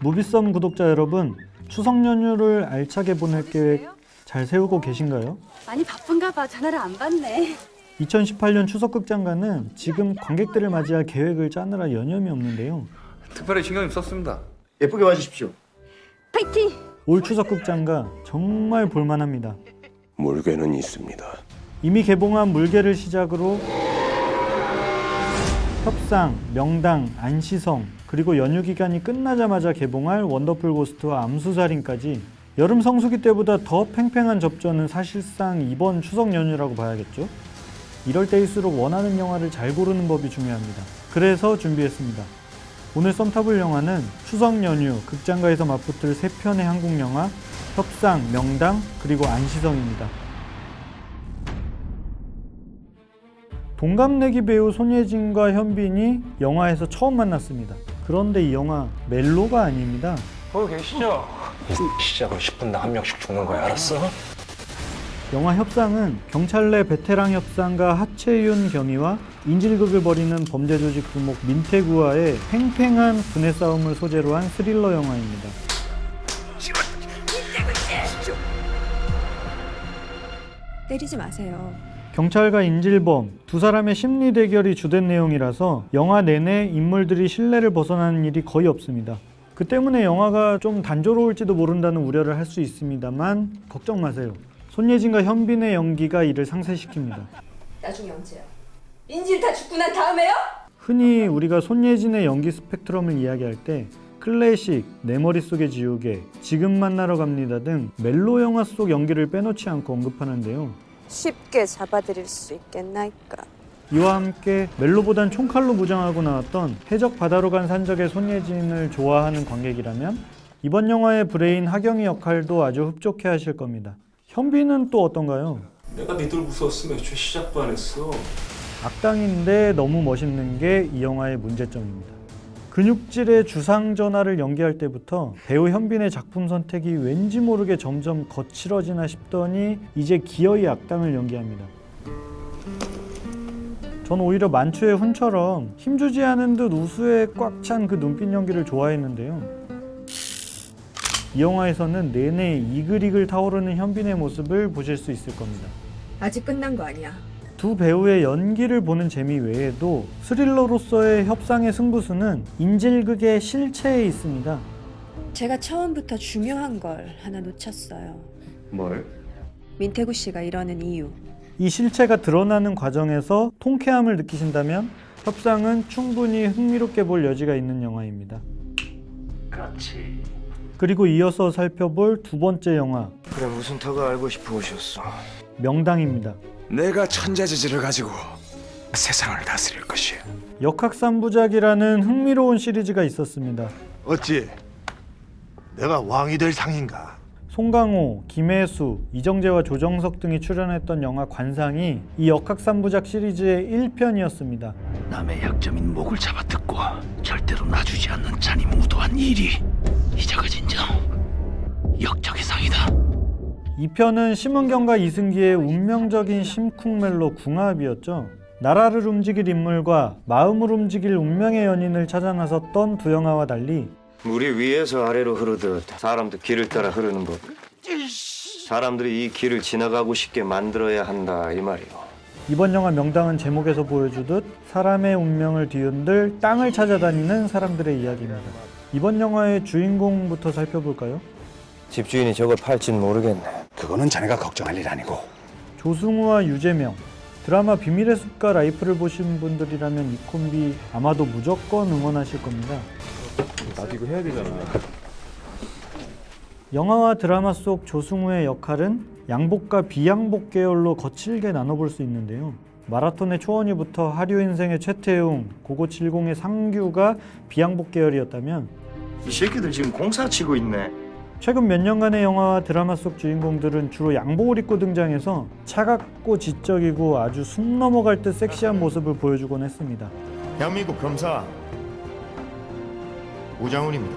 무비썸 구독자 여러분, 추석 연휴를 알차게 보낼 계획 잘 세우고 계신가요? 많이 바쁜가 봐. 전화를 안 받네. 2018년 추석 극장가는 지금 관객들을 맞이할 계획을 짜느라 여념이 없는데요. 특별히 신경 썼습니다. 예쁘게 봐주십시오. 파이팅! 올 추석 극장가 정말 볼만합니다. 물개는 있습니다. 이미 개봉한 물개를 시작으로 협상, 명당, 안시성, 그리고 연휴 기간이 끝나자마자 개봉할 원더풀 고스트와 암수살인까지 여름 성수기 때보다 더 팽팽한 접전은 사실상 이번 추석 연휴라고 봐야겠죠? 이럴 때일수록 원하는 영화를 잘 고르는 법이 중요합니다. 그래서 준비했습니다. 오늘 썸타볼 영화는 추석 연휴 극장가에서 맞붙을 3편의 한국 영화 협상, 명당, 그리고 안시성입니다. 동갑내기 배우 손예진과 현빈이 영화에서 처음 만났습니다. 그런데 이 영화 멜로가 아닙니다. 거기 계시죠? 시작으로 10분당 한 명씩 죽는 거야, 알았어? 영화 협상은 경찰 내 베테랑 협상가 하채윤 경위와 인질극을 벌이는 범죄 조직 두목 민태구와의 팽팽한 부내 싸움을 소재로 한 스릴러 영화입니다. 때리지 마세요. 경찰과 인질범 두 사람의 심리 대결이 주된 내용이라서 영화 내내 인물들이 신뢰를 벗어나는 일이 거의 없습니다. 그 때문에 영화가 좀 단조로울지도 모른다는 우려를 할 수 있습니다만 걱정 마세요. 손예진과 현빈의 연기가 이를 상쇄시킵니다. 나중에 언제요? 인질 다 죽고 난 다음에요? 흔히 우리가 손예진의 연기 스펙트럼을 이야기할 때 클래식, 내 머릿속의 지우개, 지금 만나러 갑니다 등 멜로 영화 속 연기를 빼놓지 않고 언급하는데요. 쉽게 잡아드릴 수 있겠나이까. 이와 함께 멜로보단 총칼로 무장하고 나왔던 해적 바다로 간 산적의 손예진을 좋아하는 관객이라면 이번 영화의 브레인 하경이 역할도 아주 흡족해 하실 겁니다. 현빈은 또 어떤가요? 내가 니들 웃었으면 애초에 시작도 안 했어. 악당인데 너무 멋있는 게 이 영화의 문제점입니다. 근육질의 주상전하를 연기할 때부터 배우 현빈의 작품 선택이 왠지 모르게 점점 거칠어지나 싶더니 이제 기어이 악당을 연기합니다. 전 오히려 만추의 훈처럼 힘주지 않은 듯 우수에 꽉 찬 그 눈빛 연기를 좋아했는데요. 이 영화에서는 내내 이글이글 타오르는 현빈의 모습을 보실 수 있을 겁니다. 아직 끝난 거 아니야. 두 배우의 연기를 보는 재미 외에도 스릴러로서의 협상의 승부수는 인질극의 실체에 있습니다. 제가 처음부터 중요한 걸 하나 놓쳤어요. 뭘? 민태구 씨가 이러는 이유. 이 실체가 드러나는 과정에서 통쾌함을 느끼신다면 협상은 충분히 흥미롭게 볼 여지가 있는 영화입니다. 그렇지. 그리고 이어서 살펴볼 두 번째 영화 그래, 무슨 터가 알고 싶어 오셨어. 명당입니다. 내가 천자재질을 가지고 세상을 다스릴 것이야. 역학삼부작이라는 흥미로운 시리즈가 있었습니다. 어찌 내가 왕이 될 상인가? 송강호, 김혜수, 이정재와 조정석 등이 출연했던 영화 관상이 이 역학삼부작 시리즈의 1편이었습니다. 남의 약점인 목을 잡아뜯고 절대로 놔주지 않는 잔인무도한 일이 이자가 진정 역적이상이다. 2편은 심은경과 이승기의 운명적인 심쿵멜로 궁합이었죠. 나라를 움직일 인물과 마음을 움직일 운명의 연인을 찾아 나섰던 두 영화와 달리 물이 위에서 아래로 흐르듯 사람도 길을 따라 흐르는 법. 사람들이 이 길을 지나가고 싶게 만들어야 한다 이 말이오. 이번 영화 명당은 제목에서 보여주듯 사람의 운명을 뒤흔들 땅을 찾아다니는 사람들의 이야기입니다. 이번 영화의 주인공부터 살펴볼까요? 집주인이 저걸 팔진 모르겠네. 그거는 자네가 걱정할 일 아니고. 조승우와 유재명. 드라마 비밀의 숲과 라이프를 보신 분들이라면 이 콤비 아마도 무조건 응원하실 겁니다. 나도 이거 해야 되잖아. 영화와 드라마 속 조승우의 역할은 양복과 비양복 계열로 거칠게 나눠볼 수 있는데요. 마라톤의 초원이부터 하류 인생의 최태웅, 고고70의 상규가 비양복 계열이었다면 이 새끼들 지금 공사 치고 있네. 최근 몇 년간의 영화와 드라마 속 주인공들은 주로 양복을 입고 등장해서 차갑고 지적이고 아주 숨 넘어갈 듯 섹시한 모습을 보여주곤 했습니다. 대한민국 검사 우장훈입니다.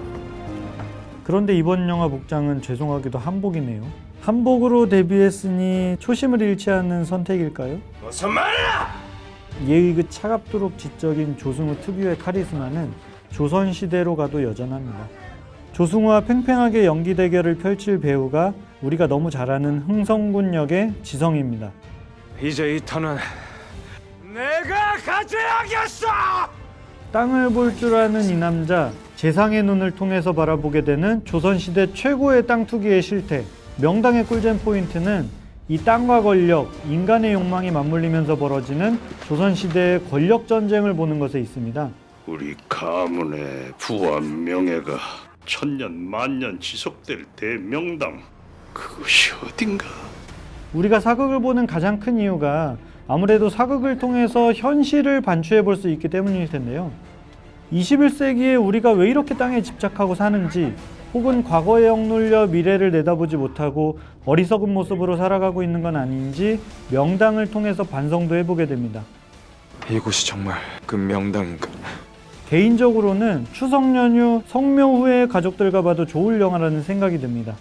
그런데 이번 영화 복장은 죄송하게도 한복이네요. 한복으로 데뷔했으니 초심을 잃지 않는 선택일까요? 어서 말라! 예의 차갑도록 지적인 조승우 특유의 카리스마는 조선시대로 가도 여전합니다. 조승우와 팽팽하게 연기 대결을 펼칠 배우가 우리가 너무 잘 아는 흥성군 역의 지성입니다. 이제 이 턴은 내가 가져야겠어. 땅을 볼 줄 아는 이 남자, 재상의 눈을 통해서 바라보게 되는 조선시대 최고의 땅 투기의 실태. 명당의 꿀잼 포인트는 이 땅과 권력, 인간의 욕망이 맞물리면서 벌어지는 조선시대의 권력 전쟁을 보는 것에 있습니다. 우리 가문의 부와 명예가 천년 만년 지속될 대명당, 그것이 어딘가? 우리가 사극을 보는 가장 큰 이유가 아무래도 사극을 통해서 현실을 반추해 볼 수 있기 때문일 텐데요. 21세기에 우리가 왜 이렇게 땅에 집착하고 사는지, 혹은 과거에 억눌려 미래를 내다보지 못하고 어리석은 모습으로 살아가고 있는 건 아닌지 명당을 통해서 반성도 해보게 됩니다. 이곳이 정말 그 명당인가? 개인적으로는 추석 연휴 성묘 후에 가족들과 봐도 좋을 영화라는 생각이 듭니다.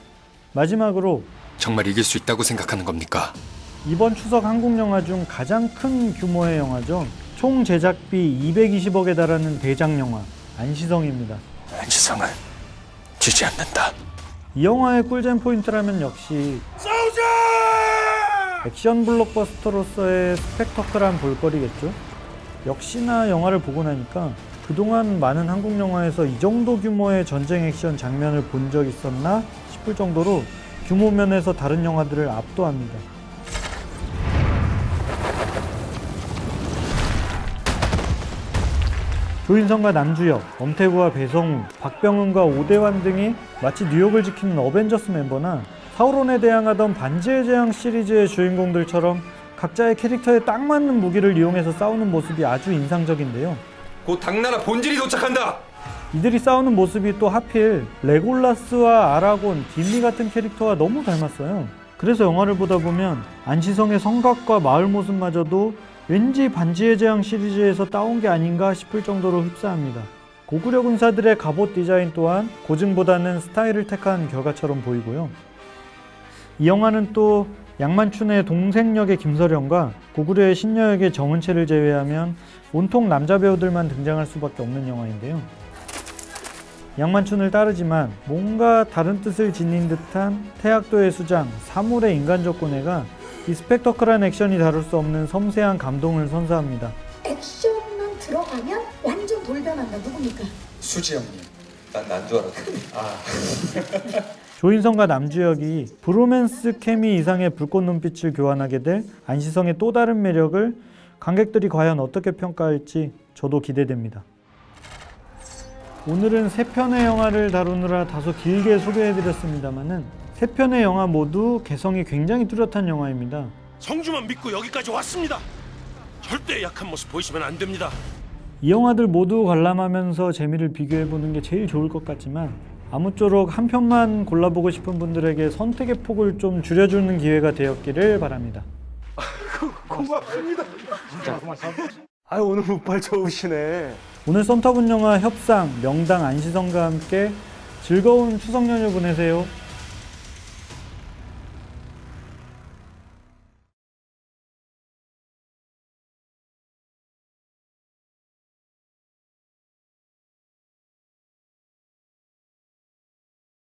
마지막으로 정말 이길 수 있다고 생각하는 겁니까? 이번 추석 한국 영화 중 가장 큰 규모의 영화죠. 총 제작비 220억에 달하는 대작 영화 안시성입니다. 안시성은 지지 않는다. 이 영화의 꿀잼 포인트라면 역시 액션 블록버스터로서의 스펙터클한 볼거리겠죠. 역시나 영화를 보고 나니까 그동안 많은 한국 영화에서 이 정도 규모의 전쟁 액션 장면을 본 적 있었나 싶을 정도로 규모 면에서 다른 영화들을 압도합니다. 조인성과 남주혁, 엄태구와 배성우, 박병은과 오대환 등이 마치 뉴욕을 지키는 어벤져스 멤버나 사우론에 대항하던 반지의 제왕 시리즈의 주인공들처럼 각자의 캐릭터에 딱 맞는 무기를 이용해서 싸우는 모습이 아주 인상적인데요. 곧 당나라 본질이 도착한다. 이들이 싸우는 모습이 또 하필 레골라스와 아라곤, 길리 같은 캐릭터와 너무 닮았어요. 그래서 영화를 보다 보면 안시성의 성각과 마을 모습마저도 왠지 반지의 제왕 시리즈에서 따온 게 아닌가 싶을 정도로 흡사합니다. 고구려 군사들의 갑옷 디자인 또한 고증보다는 스타일을 택한 결과처럼 보이고요. 이 영화는 또 양만춘의 동생 역의 김서령과 고구려의 신녀 역의 정은채를 제외하면 온통 남자 배우들만 등장할 수밖에 없는 영화인데요. 양만춘을 따르지만 뭔가 다른 뜻을 지닌 듯한 태학도의 수장, 사물의 인간적 고뇌가 이 스펙터클한 액션이 다룰 수 없는 섬세한 감동을 선사합니다. 액션만 들어가면 완전 돌변한다. 누굽니까? 수지 형님. 난 난 줄 알았다. 조인성과 남주혁이 브로맨스 케미 이상의 불꽃 눈빛을 교환하게 될 안시성의 또 다른 매력을 관객들이 과연 어떻게 평가할지 저도 기대됩니다. 오늘은 3편의 영화를 다루느라 다소 길게 소개해드렸습니다만은 3편의 영화 모두 개성이 굉장히 뚜렷한 영화입니다. 성주만 믿고 여기까지 왔습니다. 절대 약한 모습 보이시면 안 됩니다. 이 영화들 모두 관람하면서 재미를 비교해보는 게 제일 좋을 것 같지만 아무쪼록 한 편만 골라보고 싶은 분들에게 선택의 폭을 좀 줄여주는 기회가 되었기를 바랍니다. 고맙습니다. 아 오늘 못발 좋으시네. 오늘 썬터분 영화 협상, 명당 안시성과 함께 즐거운 추석 연휴 보내세요.